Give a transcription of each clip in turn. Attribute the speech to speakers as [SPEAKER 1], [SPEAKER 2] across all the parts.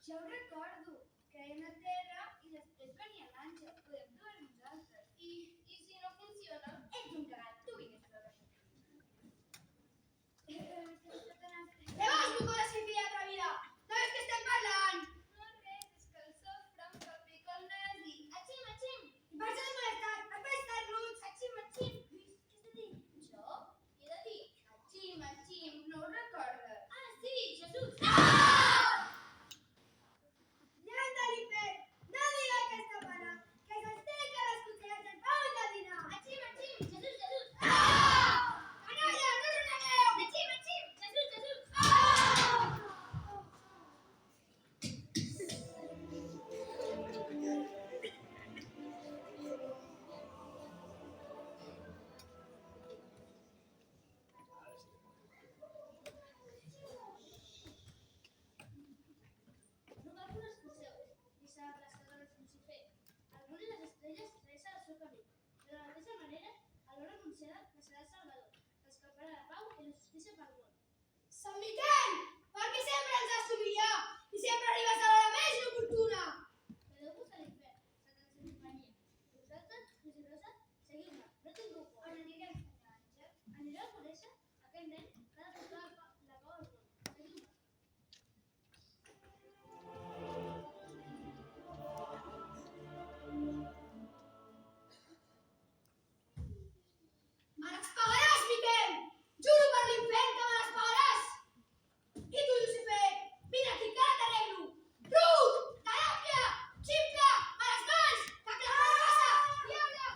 [SPEAKER 1] Ja ho recordo. Caiem a terra i després venia l'Àngel. Podem trobar nosaltres.
[SPEAKER 2] I si no funciona?
[SPEAKER 1] Ets un cagat, tu vingues a veure.
[SPEAKER 2] Què vols, bucola sin fi atrevida? No és que estem parlant!
[SPEAKER 1] No res, és que el sofre em fa picar el nas i...
[SPEAKER 2] Atxim, atxim! I per això de molestar, has molestar-los!
[SPEAKER 1] Atxim, atxim.
[SPEAKER 2] Lluís, què has de dir?
[SPEAKER 1] Jo? Què he de dir? Atxim, atxim, no ho recordes?
[SPEAKER 2] Ah, sí, Jesús! Llanda l'infern! No diga aquesta pana! Que s'estén que les cuchilles del pau de dinar! Atxim, atxim! Jesús, Jesús! Canalla, no us renegueu! Atxim, atxim! Jesús, Jesús!
[SPEAKER 3] No cal que us esforceu, disse la plaçadora Lucifer. El món i les estrelles traeixen el seu camí. De la mateixa manera, a l'hora anunciada naixerà el Salvador, que escaparà la pau i la justícia pel món.
[SPEAKER 2] Sant Miquel! Per què sempre ens has d'humiliar? I sempre arribes a l'hora més inoportuna!
[SPEAKER 3] Quedeu-vos a l'infern, Satans i companyia. Vosaltres, Lluís i Rosa, seguiu-me, no tingueu por.
[SPEAKER 1] On anirem, senyor Àngel?
[SPEAKER 3] Anireu a conèixer aquell nen que ha de portar la pau al món. Seguiu-me.
[SPEAKER 2] Me les pagaràs, Miquel! Juro per l'infern que me les pagaràs! I tu, Lucifer, vine aquí, que ara t'arreglo! Ruc! Teràpia! Ximple! A les mans! Que clava la bassa! Diable!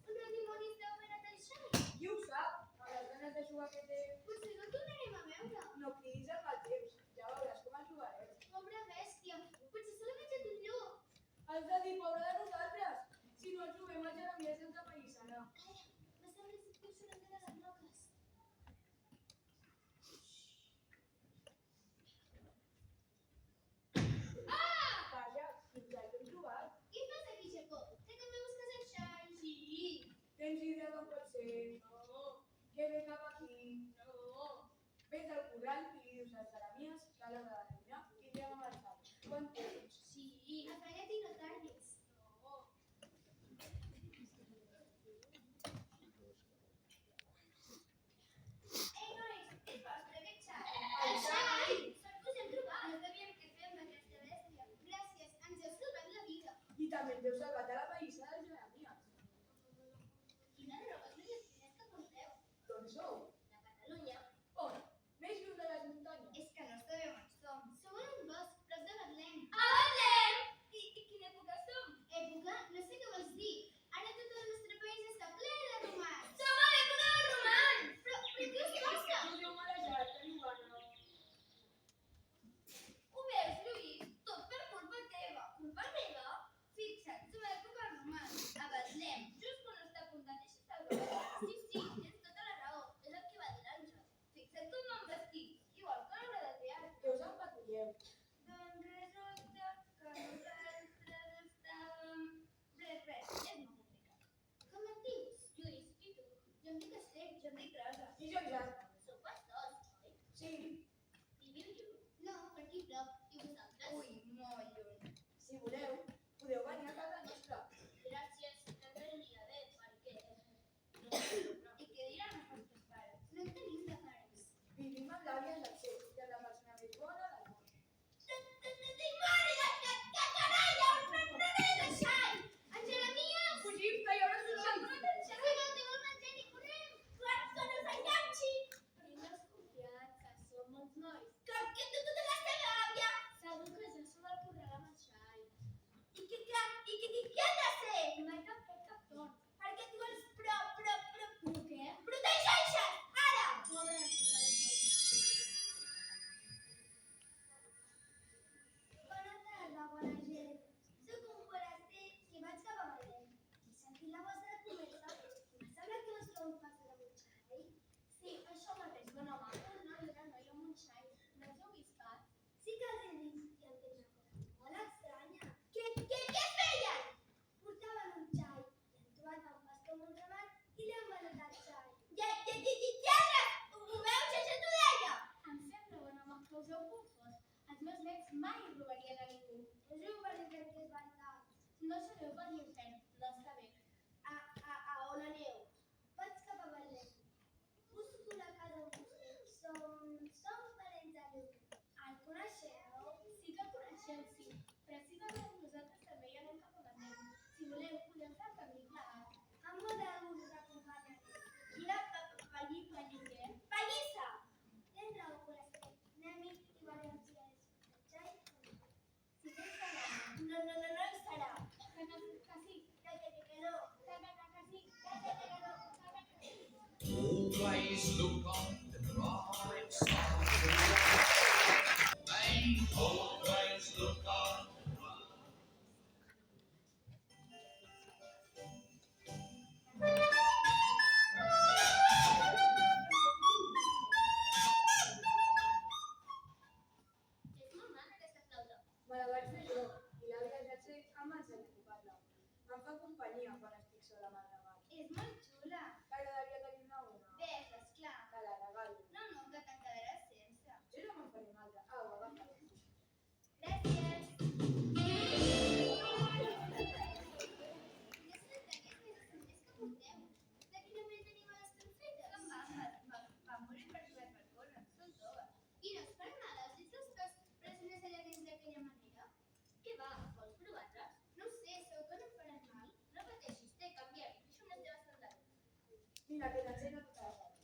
[SPEAKER 3] Un dimoni esteu ben aterrissant.
[SPEAKER 4] Qui ho sap? Amb les ganes de jugar que té...
[SPEAKER 3] Potser no el tornarem a veure.
[SPEAKER 4] No cridis el mal temps, ja veuràs com el jugarem.
[SPEAKER 3] Pobre bèstia, potser se l'ha menjat un llop.
[SPEAKER 4] Has de dir pobre de nosaltres. Si no el juguem el Jeremies ens apallissarà.
[SPEAKER 3] Calla, m'ha semblat que us sorprendrà de les roques.
[SPEAKER 4] Vaja, fins ja t'hem trobat.
[SPEAKER 3] Què fas aquí, Japó? Que també busques el xai? Sí.
[SPEAKER 4] Tens idea com pot ser?
[SPEAKER 3] No.
[SPEAKER 4] Que ve cap aquí.
[SPEAKER 3] No.
[SPEAKER 4] Vés al corral i li dius al Jeremies que a l'hora de dinar tindrem amb el sal. Quan tens?
[SPEAKER 3] Sí. Afanya't i no tardis. No.
[SPEAKER 1] Ei, nois, és vostre aquest xai?
[SPEAKER 2] El xai!
[SPEAKER 3] Sort us hem trobat.
[SPEAKER 1] No sabíem què fer amb aquesta bèstia.
[SPEAKER 3] Gràcies, ens heu salvat la vida.
[SPEAKER 4] I també ens heu salvat de la pallissa del Jeremies.
[SPEAKER 3] Quines roques més espines que porteu?
[SPEAKER 4] D'on sou?
[SPEAKER 3] De Catalunya.
[SPEAKER 4] On? Més lluny de les muntanyes.
[SPEAKER 1] És que no sabem on som.
[SPEAKER 3] Som en un bosc, prop de Betlem.
[SPEAKER 1] A Betlem! I quina època som?
[SPEAKER 3] Època? No sé què vols dir. Ara tot el nostre país està ple de romans.
[SPEAKER 1] Som a l'època dels romans!
[SPEAKER 3] Però què us passa?
[SPEAKER 4] Us heu marejat, que Joana.
[SPEAKER 1] Ho veus, Lluís? Tot per culpa teva. Culpa meva? Fixa't, som a l'època dels romans. A
[SPEAKER 3] No sereu per l'infern, l'està bé. A on aneu?
[SPEAKER 2] Vaig cap a Betlem. Busco la casa on vostè. Som parents de Déu. El coneixeu?
[SPEAKER 3] Sí que el coneixem, sí. Precisament nosaltres també hi anem cap a Betlem. Si voleu, podem fer el camí plegat.
[SPEAKER 2] Amb molt de gust us acompanyaré.
[SPEAKER 3] Quina pallissa?
[SPEAKER 2] Pallissa! Tens raó, Foraster. Anem-hi i veurem si és petjall o no. Si tens gana.
[SPEAKER 3] No hi serà.
[SPEAKER 2] Que sí, que no. Que sí, que no.
[SPEAKER 5] Always look on the bright side of the world. They always look on the bright.
[SPEAKER 3] És molt maca aquesta flauta.
[SPEAKER 4] Me la vaig fer jo i l'àvia Jacek em va ensenyar a tocar-la. Em fa companyia quan estic sola amb el regal.
[SPEAKER 1] És molt xula.
[SPEAKER 4] T'agradaria tenir-ne una?
[SPEAKER 1] Ves, esclar.
[SPEAKER 4] Te la regalo.
[SPEAKER 1] No, que te'n quedaràs sense.
[SPEAKER 4] Jo no me'n faré una altra. Au, agafa-la.
[SPEAKER 1] Gràcies.
[SPEAKER 3] I no és per nada, si tu estàs pressionant allà dins d'aquella manera. Què va, vols provar-les?
[SPEAKER 1] No ho sé, segur que no em faran mal.
[SPEAKER 3] No pateixis, té, canviem. Deixa unes teves sandàlies.
[SPEAKER 4] Mira, que t'ensenyo tota la part.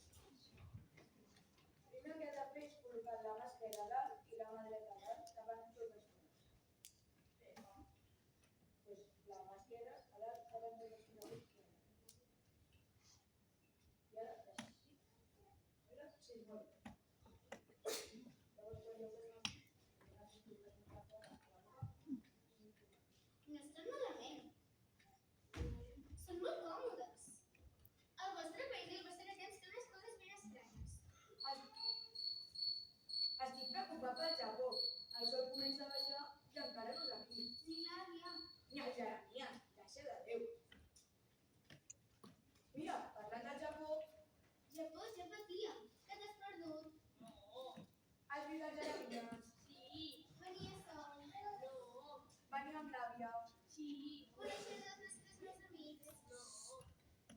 [SPEAKER 4] Primer que has de fer és col·locar la mà esquerra a dalt i la mà dreta a dalt, tapant tots els comerç. Pues la mà esquerra a dalt, tapant tots els comerç. I ara, així. Mira, sí, molt bé. Llavors, quan jo
[SPEAKER 3] No estan malament. Són molt còmodes. El vostre país i el vostre temps té unes coses ben estranyes.
[SPEAKER 4] Estic preocupat pel Japó. El sol comença a baixar i encara no és aquí.
[SPEAKER 3] Ni l'àvia.
[SPEAKER 4] Ni el Jeremias, gràcia de Déu. Mira, parlant del Japó,
[SPEAKER 3] Japó, ja patia. Que t'has perdut? No.
[SPEAKER 4] has vist el Jeremias?
[SPEAKER 3] Sí.
[SPEAKER 2] Venia sol.
[SPEAKER 3] No.
[SPEAKER 4] Venia amb l'àvia.
[SPEAKER 3] Sí.
[SPEAKER 2] Coneixes els nostres més amics?
[SPEAKER 3] No.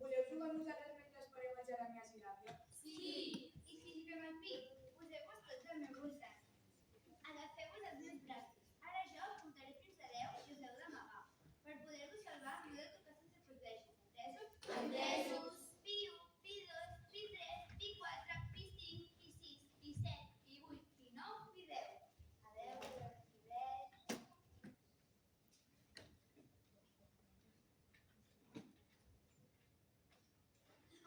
[SPEAKER 4] Voleu jugar amb nosaltres mentre esperem el Jeremias i l'àvia?
[SPEAKER 3] Sí.
[SPEAKER 1] I si fem el pic, poseu-vos tots al meu voltant. Agafeu-vos els meus braços. Ara jo comptaré fins a 10 i us heu d'amagar. Per poder-vos salvar, no heu de tocar sense protegir. Entesos?
[SPEAKER 3] Entesos.
[SPEAKER 1] Pi 1, pi 2, pi 3, pi 4, pi 5, pi 6, pi 7, pi 8, pi 9, pi 10. Adeu, pi 10.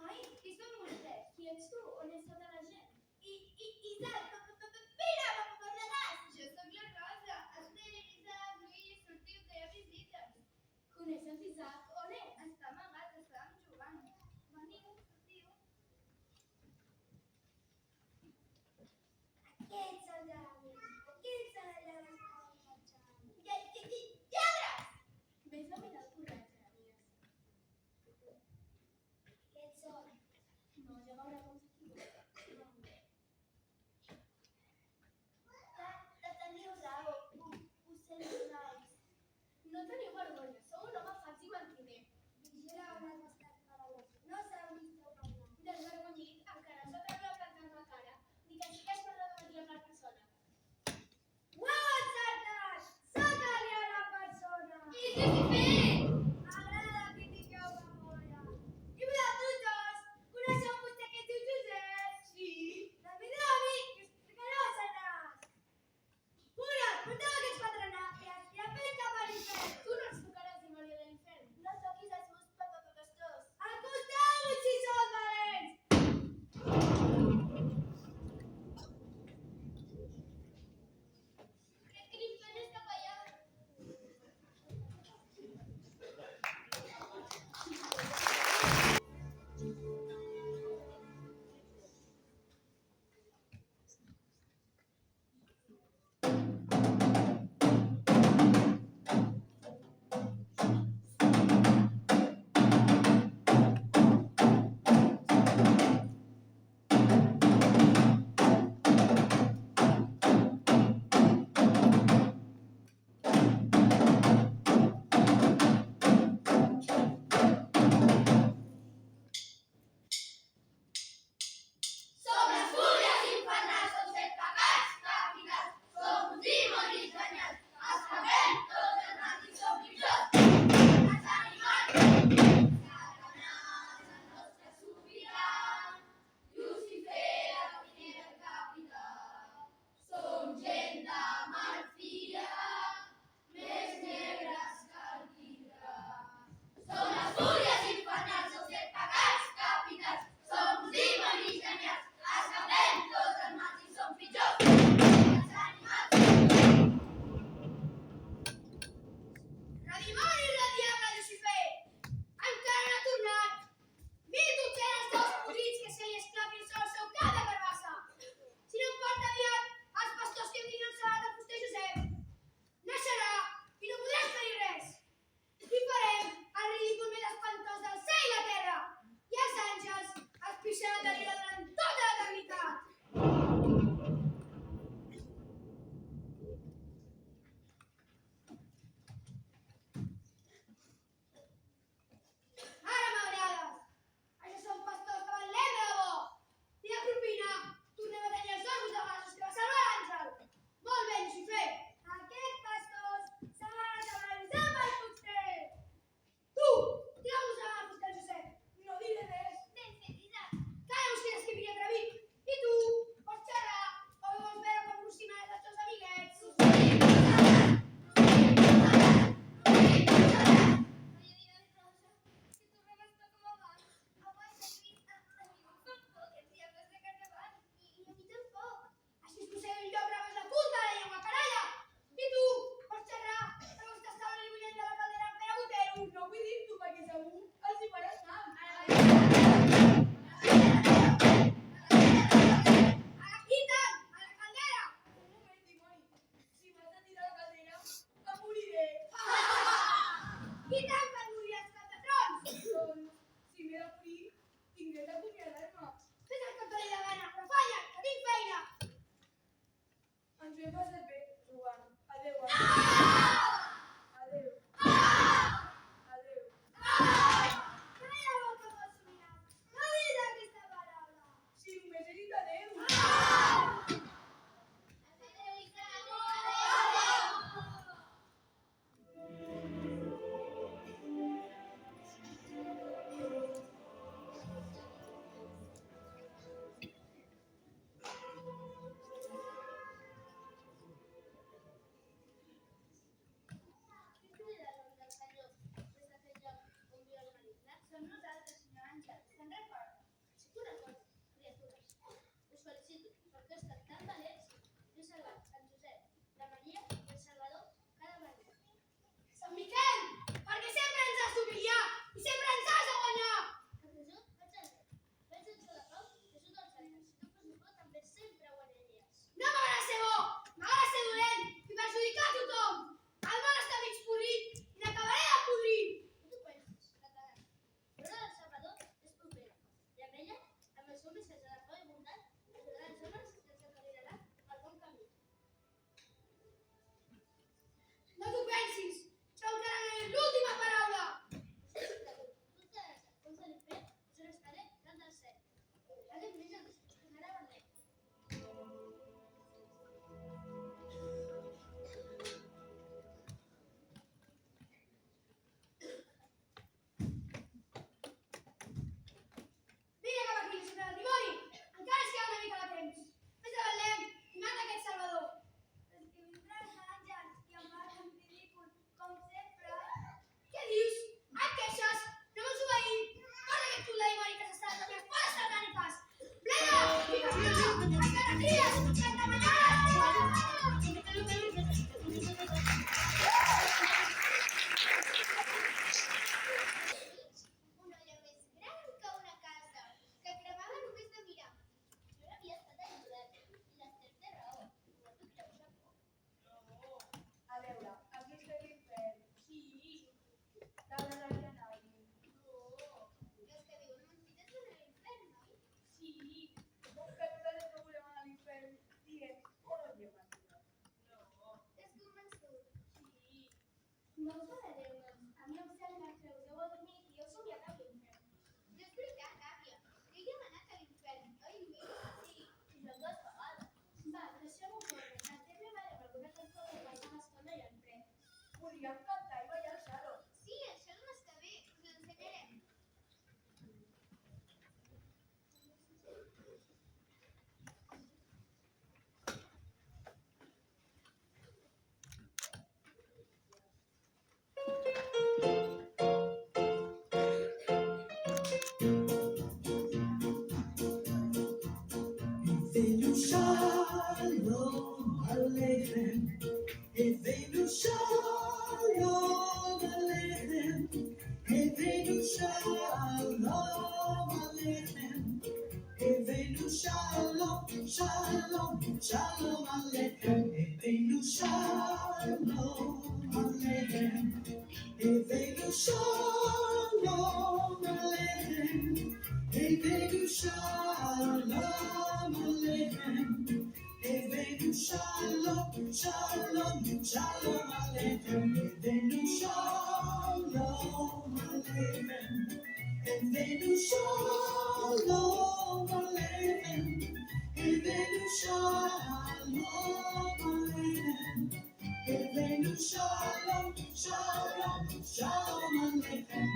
[SPEAKER 1] Ai, qui són vostès?
[SPEAKER 3] Qui ets tu? On és tota la gent?
[SPEAKER 1] Isaac, mira, m'apagaràs! Jo sóc la Rosa. Esther, Isaac, Lluís, sortiu, que hi ha visites.
[SPEAKER 3] Coneixes Isaac? On és?
[SPEAKER 1] Està amagat, estàvem jugant. Veniu, sortiu.
[SPEAKER 2] Aquests són els amics. Aquests són els amics.
[SPEAKER 1] Lladres!
[SPEAKER 3] Vés a mirar el correu, Jeremias.
[SPEAKER 2] Aquests són.
[SPEAKER 3] No, ja veurà com s'equivoca.
[SPEAKER 2] Teniu raó. Us sento nois.
[SPEAKER 3] No teniu vergonya, sou un home fals i mentider.
[SPEAKER 2] Vigila on has estat paraules. No sabeu ni esteu parlant.
[SPEAKER 3] Desvergonyit, encara us atreu la planta en la cara. Ni que sigues per revelar per persona.
[SPEAKER 2] Ho heu encertat! Sóc la persona!
[SPEAKER 1] I què t'he fet?
[SPEAKER 2] M'agrada que tingueu memòria. I vosaltres, coneixeu vostè que es diu Josep?
[SPEAKER 4] Sí.
[SPEAKER 2] També de l'amic, que explicareu a Sanàs. Pura, porteu aquests quatre nàpies i apel cap a l'infern.
[SPEAKER 3] Tu no ens tocaràs, dimoni de l'infern.
[SPEAKER 2] No toquis els meus papapapastors. Acosteu-vos si sou valents!
[SPEAKER 1] Crec que l'infern és cap allà.
[SPEAKER 4] Déu, no vull dir-t'ho perquè segur els hi faràs mal.
[SPEAKER 2] I tant, a la caldera!
[SPEAKER 4] Un moment, dimoni. Si m'has de tirar a la caldera, em moriré.
[SPEAKER 2] I tant que et moriràs, caldetrons!
[SPEAKER 4] Doncs, si m'he de morir, tinc dret a acomiadar-me.
[SPEAKER 2] Fes el que et doni la gana, però falla, que tinc feina!
[SPEAKER 4] Ens ho hem passat bé, Joan. Adéu. Adéu. Adéu.
[SPEAKER 2] Calla la boca, vols somiar! No diguis aquesta paraula!
[SPEAKER 4] Si només he dit adéu.
[SPEAKER 1] Adéu, Isabel.
[SPEAKER 3] Qui crida el nom del Senyor des d'aquell lloc on viu el maligne?
[SPEAKER 1] Som nosaltres, senyor Àngel. Se'n recorda?
[SPEAKER 3] Sí que ho recordo, criatures. Us felicito perquè heu estat tan valents i heu salvat en Josep, la Maria i el Salvador cada mañana.
[SPEAKER 2] Sant Miquel, perquè sempre ens has d'humiliar i sempre ens has de guanyar!
[SPEAKER 3] Perquè jo vaig al rei, vaig al de Pau i ajudo els altres. Si tu fossis bo també sempre guanyaries.
[SPEAKER 2] No m'agrada ser bo, m'agrada ser dolent i perjudicar a tothom! El món està mig podrit i l'acabaré de podrir!
[SPEAKER 3] No t'ho pensis, català. L'hora del Salvador és propera i amb ella, amb el seu missatge de pau i bondat, ajudarà els homes que ens encaminaran al bon camí.
[SPEAKER 2] No t'ho pensis, això encara no és l'última paraula!
[SPEAKER 3] Tu et quedaràs al fons de l'infern, jo restaré dalt del cel. Anem, minyons, tornarà a Betlem.
[SPEAKER 2] Vine cap aquí, sobre el dimoni! Encara ens queda una mica de temps. Vés a Betlem i mata aquest Salvador.
[SPEAKER 1] És que vindran els àngels i em faran un ridícul, com sempre.
[SPEAKER 2] Què dius? Et queixes? No vols obeir? Posa aquest cul de dimoni que s'està a les meves pares satàniques! Plena! Vinga, encara tries! Que et
[SPEAKER 1] Una olla més gran que una casa, que cremava només de mirar. Jo n'havia estat ajudat i l'Ester té raó. No t'ho creus, amor?
[SPEAKER 4] A veure, aquí estem l'infern. Sí. La Maria Nagui.
[SPEAKER 1] No. Els que viuen mentides van a l'infern, oi?
[SPEAKER 4] Sí. Que nosaltres no volem anar a l'infern. Digues, on ho llevan? No.
[SPEAKER 1] És convençut.
[SPEAKER 4] Sí.
[SPEAKER 1] No us agradareu, doncs. A mi em sembla que us heu adormit i heu somiat amb l'infern. No és veritat, àvia. Jo ja hem anat a l'infern, oi, Lluís? Sí, i jo 2 vegades. Va, deixem-ho córrer. En Terme farem alguna cançó per passar l'estona i el fred.
[SPEAKER 4] Podríem cantar i ballar al saló.
[SPEAKER 1] Sí, això no està bé. Us l'ensenyarem.
[SPEAKER 5] Evenu Shalom Aleichem. Evenu Shalom Aleichem. Evenu Shalom Aleichem. Evenu Shalom, Shalom, Shalom Aleichem. Evenu Shalom Aleichem. Evenu Shalom Aleichem. Evenu Shalom Aleichem. Evenu Shalom, Shalom, Shalom Aleichem. Evenu Shalom Aleichem. Evenu Shalom Aleichem. Evenu Shalom Aleichem. Evenu Shalom, Shalom, Shalom Aleichem.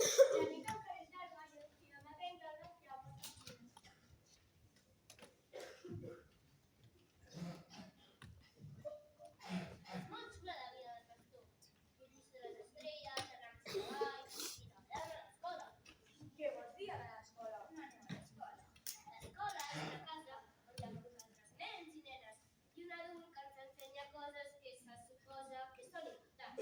[SPEAKER 2] I a mi t'encareix del ballo i no m'atenc dades que ha passat.
[SPEAKER 3] És molt xula la vida del pastor. Dibuix de les estrelles, anar amb cavalls i treballar a l'escola.
[SPEAKER 4] Què vols dir anar a l'escola?
[SPEAKER 1] No anem a l'escola.
[SPEAKER 3] L'escola és una casa on hi ha molts altres nens i nenes i un adult que ens ensenya coses que se suposa que són importants.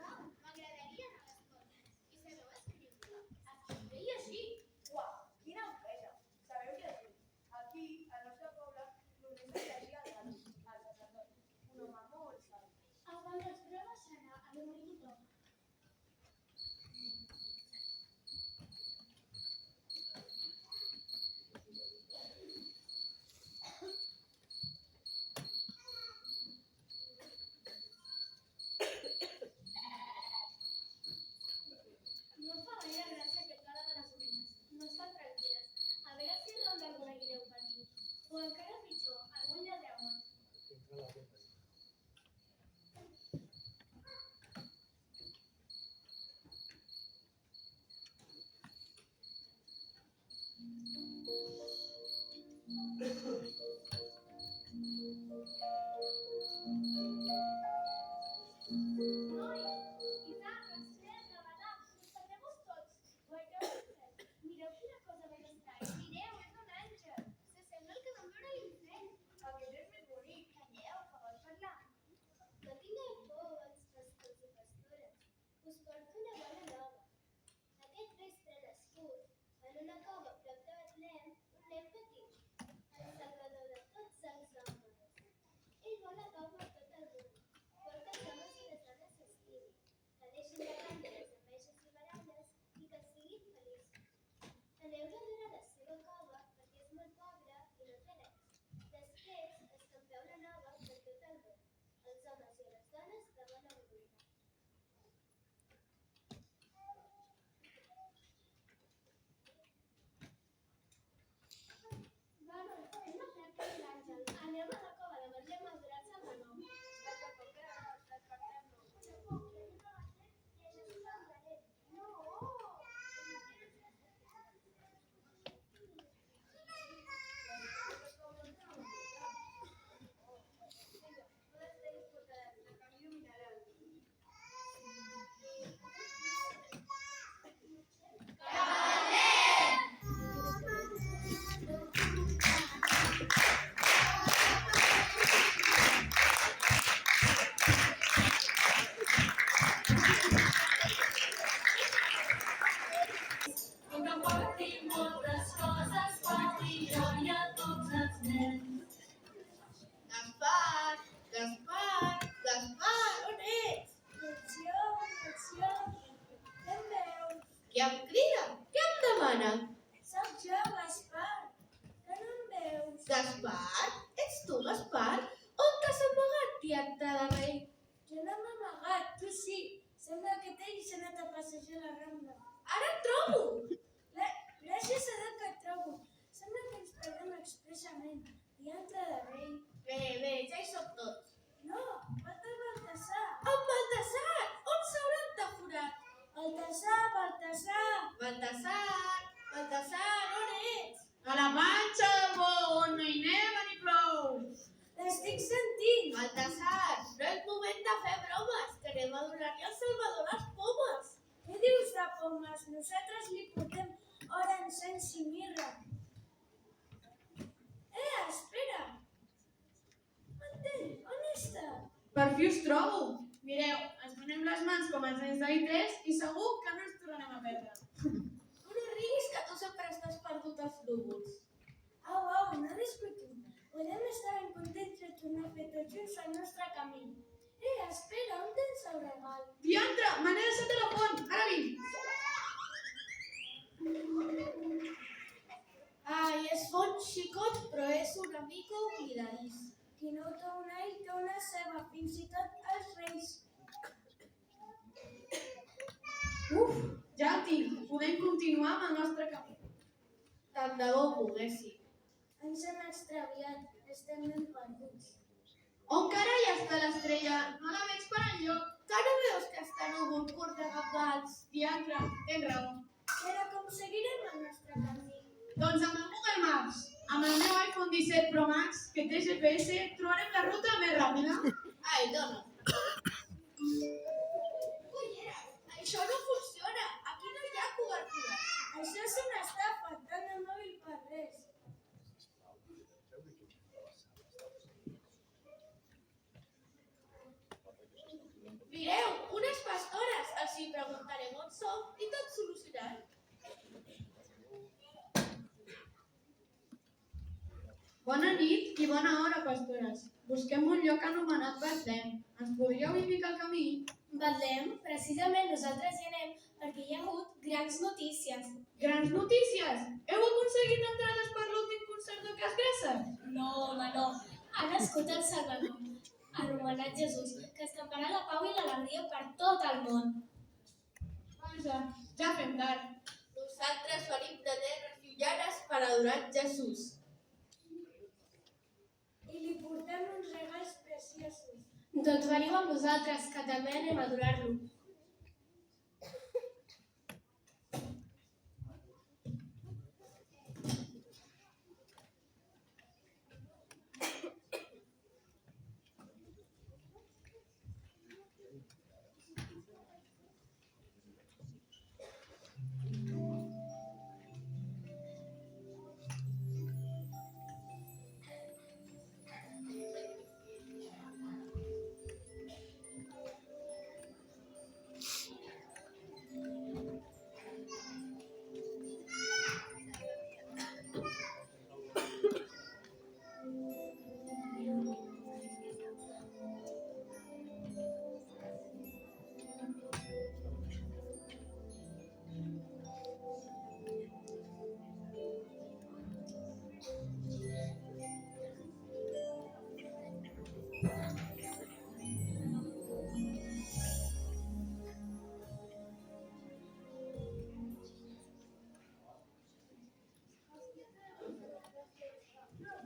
[SPEAKER 1] Uau, m'agradaria anar a l'escola. I sabeu escriure?
[SPEAKER 3] Escriure i llegir.
[SPEAKER 4] Uau, quina enveja! Sabeu llegir? Aquí, al nostre poble, només es llegia el raro, el sacerdot, un home molt savi.
[SPEAKER 2] Abans les proves serà a dormir tothom.
[SPEAKER 3] No em fa gaire gràcia aquest cara de les nenes. No estan tranquil·les. A veure si roben alguna guineu per aquí. O encara pitjor, algun lladregot. Noi, Isaac, Esther, Ramadà, desperteu-vos tots. Guardeu el cel. Mireu quina cosa més estranya.
[SPEAKER 1] Mireu, és un àngel. S'assembla al que vam veure a l'infern.
[SPEAKER 4] Aquest és més bonic.
[SPEAKER 1] Calleu, que vol parlar.
[SPEAKER 3] No tingueu por, els pastors i pastores. Us porto una bona nova. Aquest vespre ha nascut, en una cova prop de Betlem, un nen petit, el salvador de tots els homes. Ell vol la pau per tot el món. Vol que els homes i les dones s'estimin, que deixin de banda les enveges i baralles i que siguin feliços. Aneu-lo a dur a la seva cova perquè és molt pobre i no té res. Després escampeu la nova per tot el món, els homes i les dones de bona voluntat. Vamos, hem de fer per l'àngel. Anem a la cova de Betlem a adorar el Salvador.
[SPEAKER 1] Gaspar, Gaspar, Gaspar, on ets?
[SPEAKER 2] Atenció, atenció. Em veus?
[SPEAKER 1] Qui em crida? Què em demana?
[SPEAKER 2] Soc jo, Gaspar. Que no em veus?
[SPEAKER 1] Gaspar? Ets tu, Gaspar? On t'has amagat, tieta de rei?
[SPEAKER 2] Jo no m'he amagat, tu sí. Sembla que t'hagi anat a passejar a la Rambla.
[SPEAKER 1] Ara et trobo!
[SPEAKER 2] Gràcies a Déu que et trobo. Sembla que ens perdem expressament. Diantre de rei.
[SPEAKER 1] Bé, ja hi som tots.
[SPEAKER 2] No, falta el Baltasar.
[SPEAKER 1] En Baltasar! On s'haurà entaforat?
[SPEAKER 2] Baltasar, Baltasar.
[SPEAKER 1] Baltasar, Baltasar, on ets?
[SPEAKER 6] A la panxa del món, no hi neva ni plou.
[SPEAKER 2] L'estic sentint.
[SPEAKER 1] Baltasar, no és moment de fer bromes, que anem a donar-li al Salvador les pomes.
[SPEAKER 2] Què dius de pomes? Nosaltres li portem or, encens i mirra. Espera. Mantell, on està?
[SPEAKER 6] Per fi us trobo. Mireu, ens donem les mans com els nens d'I3 i segur que no ens tornarem a perdre.
[SPEAKER 1] Tu no riguis, que tu sempre estàs perdut als núvols.
[SPEAKER 2] Au, no discutim. Podem estar ben contents de tornar a fer tots junts el nostre camí. Espera, on tens el regal?
[SPEAKER 6] Diantre, me n'he deixat a la font. Ara vinc.
[SPEAKER 1] Ai, és bon xicot, però és una mica oblidadís.
[SPEAKER 2] Qui no té un all té una ceba, fins i tot els reis.
[SPEAKER 6] Uf, ja el tinc. Podem continuar amb el nostre camí.
[SPEAKER 1] Tant de bo poguéssim.
[SPEAKER 2] Ens hem extraviat, estem ben perduts.
[SPEAKER 6] On carai està l'estrella? No la veig per enlloc. Que no veus que està núvol curt de cabdals? Diatre, tens raó.
[SPEAKER 2] Però com seguirem el nostre camí?
[SPEAKER 6] Doncs amb el Google Maps, amb el meu iPhone 17 Pro Max, que té GPS, trobarem la ruta més ràpida. Ai, dona.
[SPEAKER 2] Cullera, això no funciona. Aquí no hi ha cobertura. Això és una estafa, tant el mòbil per res.
[SPEAKER 6] Mireu, unes pastores. Els hi preguntarem on som i tot solucionat. Bona nit i bona hora, pastores. Busquem un lloc anomenat Betlem. Ens podríeu indicar el camí?
[SPEAKER 3] Betlem, precisament nosaltres hi anem perquè hi ha hagut grans notícies.
[SPEAKER 6] Grans notícies! Heu aconseguit entrades per l'últim concert de Cas Grassa?
[SPEAKER 3] No, home, no. Ha nascut el Salvador, anomenat Jesús, que escamparà la pau i l'alegria per tot el món.
[SPEAKER 6] Vaja, ja fem tard.
[SPEAKER 7] Nosaltres venim de terres llunyanes per adorar Jesús.
[SPEAKER 2] I li portem uns regals preciosos.
[SPEAKER 3] Doncs veniu amb nosaltres, que també anem a adorar-lo.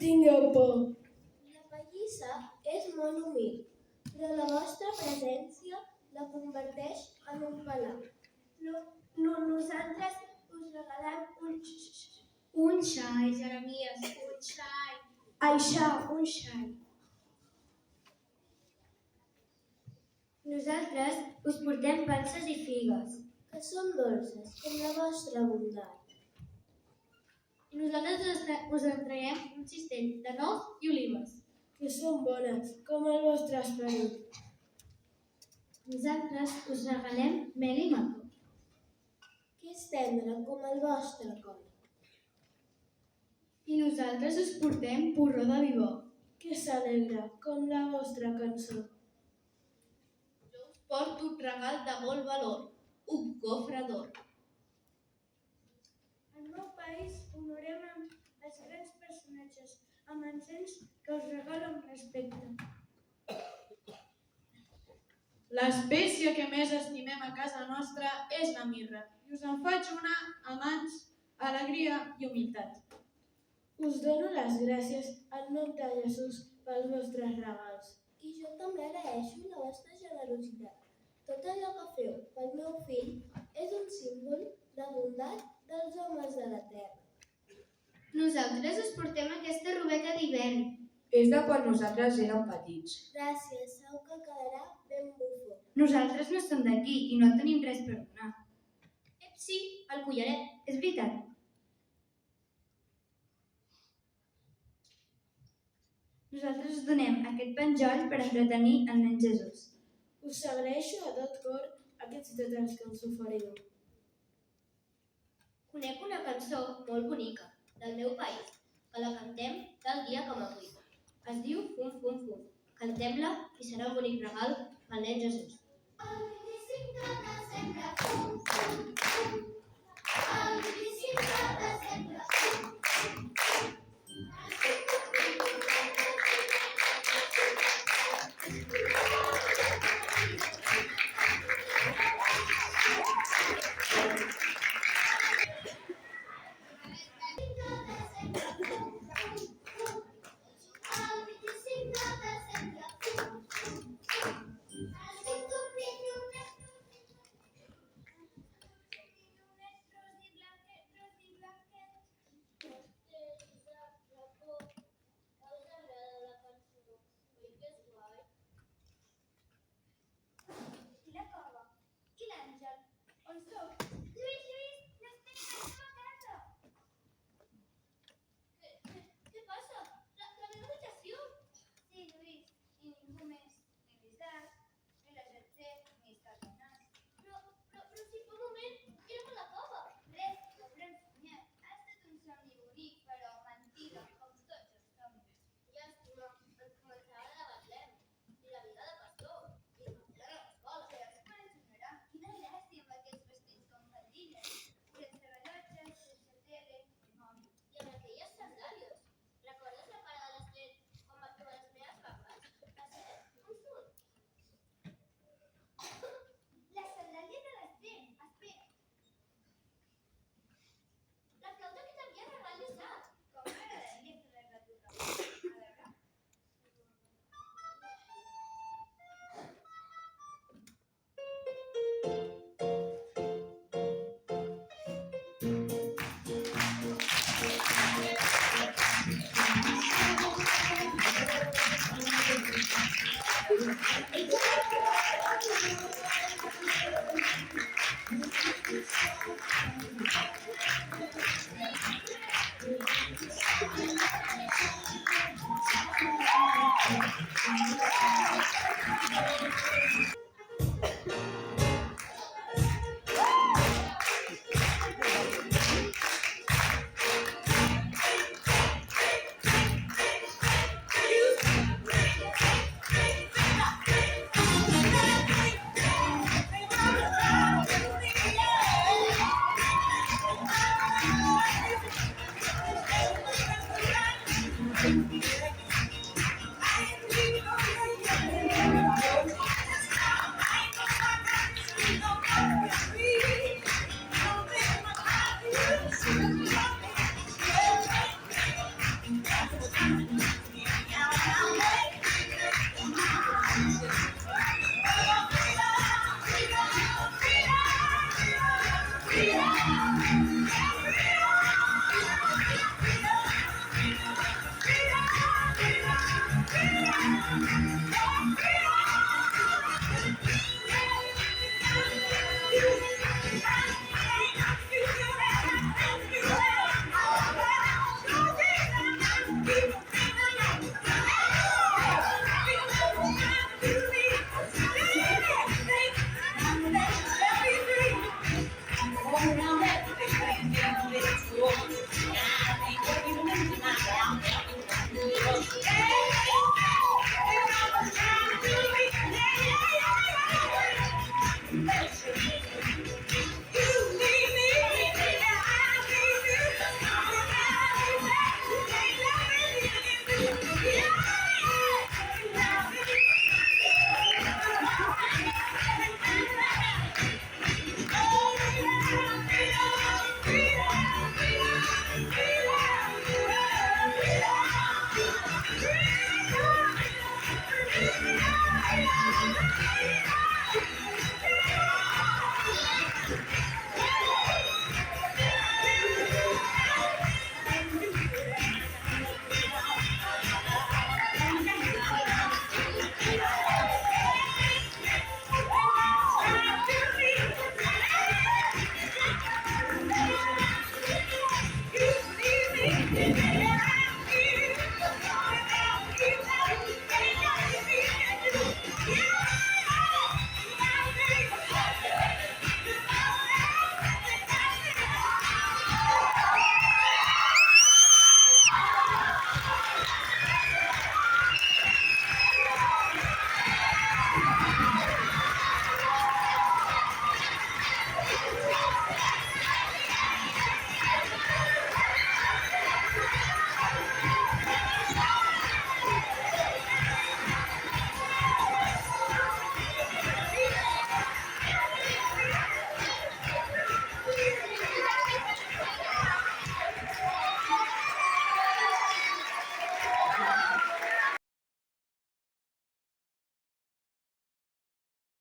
[SPEAKER 2] Tingueu por.
[SPEAKER 3] La pallissa és molt humil, però la vostra presència la converteix en un palau.
[SPEAKER 2] Nosaltres us regalem
[SPEAKER 3] Un xai, Jeremies, un xai.
[SPEAKER 2] un xai. Nosaltres us portem panses i figues.
[SPEAKER 3] Que són dolces, com la vostra bondat.
[SPEAKER 2] I nosaltres us entreguem un cistell de nous i olives.
[SPEAKER 3] Que són bones, com el vostre esperit.
[SPEAKER 2] Nosaltres us regalem mel i mató.
[SPEAKER 3] Que és tendre, com el vostre cor.
[SPEAKER 2] I nosaltres us portem porró de vivó.
[SPEAKER 3] Que s'alegra, com la vostra cançó.
[SPEAKER 7] Jo us porto un regal de molt valor, un cofre d'or.
[SPEAKER 2] Al meu país honorem els grans personatges amb encens que us regalo amb respecte.
[SPEAKER 6] L'espècie que més estimem a casa nostra és la mirra. I us en faig una amb mans, alegria i humilitat.
[SPEAKER 3] Us dono les gràcies en nom de Jesús pels vostres regals. I jo també agraeixo la vostra generositat. Tot allò que feu pel meu fill és un símbol de bondat dels homes de la terra.
[SPEAKER 2] Nosaltres us portem aquesta robeta d'hivern.
[SPEAKER 4] És de quan nosaltres érem petits.
[SPEAKER 3] Gràcies, segur que quedarà ben bufó.
[SPEAKER 2] Nosaltres no som d'aquí i no tenim res per donar. Sí, el collaret, és veritat. Nosaltres us donem aquest penjoll per entretenir el nen Jesús.
[SPEAKER 3] Us agraeixo a tot cor aquests detalls que ens oferiu.
[SPEAKER 2] Conec una cançó molt bonica del meu país, que la cantem tal dia com avui. Es diu Fum Fum Fum. Cantem-la i serà un bonic regal pel nen Jesús.
[SPEAKER 1] El 25 de desembre, fum, fum, fum. El 25 de desembre, fum, fum, fum. El 25 de desembre, fum, fum, fum. Estic dormint
[SPEAKER 8] get this woman.